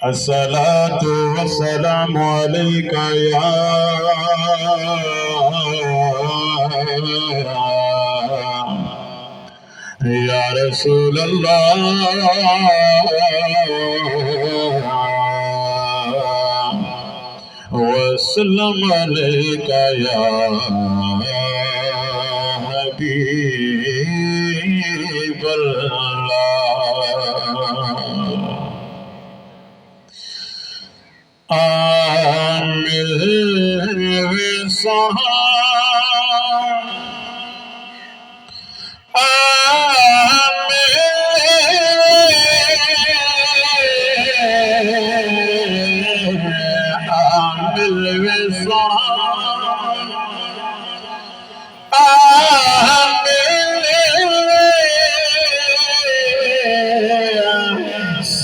अस्सलातु वस्सलामु अलैका या रसूल अल्लाह वस्सलाम अलैका या हबीब अल्लाह। आमिल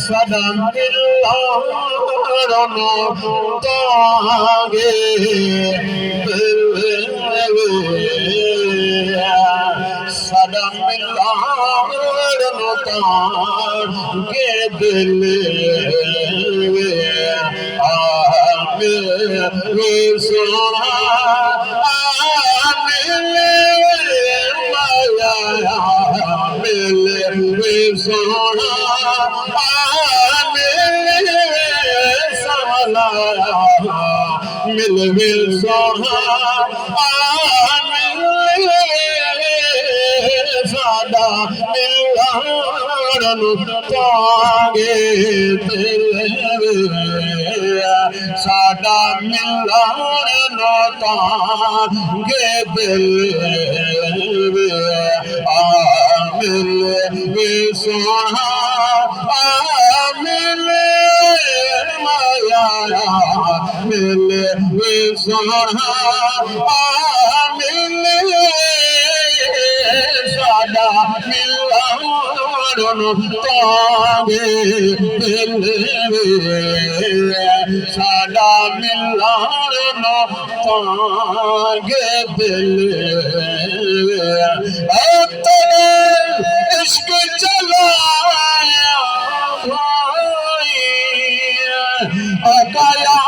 सदम तागे सदम तागे दिल सोना सोना मिल मिल सोना सादा मिलन तागे सादा मिलन तागे दिल मिल सोना मिले सोना मिले सादा मिलन तागे दिल सादा मिलन तागे दिल तेरे इश्क चलाया आका या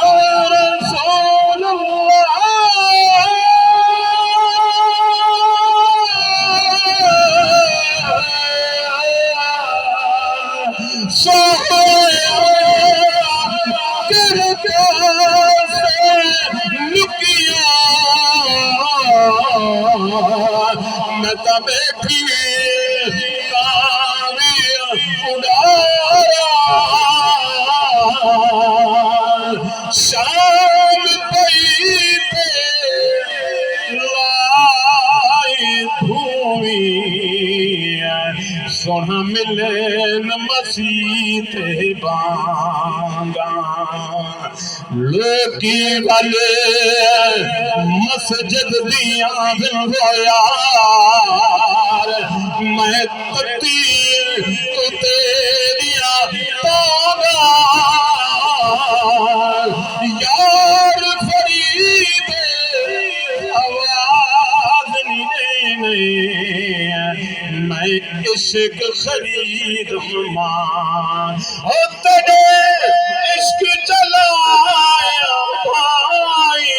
रसूल अल्लाह सोया करके से लुकिया मैं तबे भी शाम पे लाई धूई सोना मिले मसीह बांगा लोकी वाले मस्जिद दिया होया मैं तती तो तेरिया पागा यार फरीद आवाज नहीं मैं इश्क खरीद मान हो तेरे इश्क चलाया भाई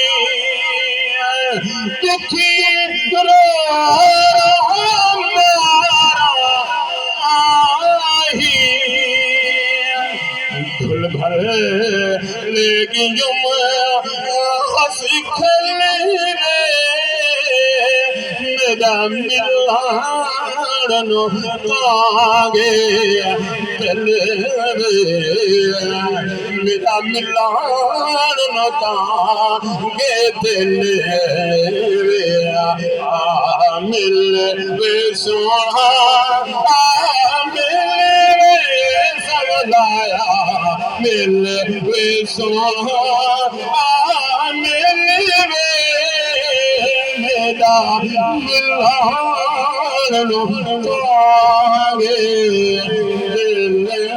दुखी रो धुल भर लेगी हंसी खेले मेरा मिलन तागे दिल मेरा मिलन तागे दिल मिल सोना मिल सोना मिल मेरा मिलन तागे दिल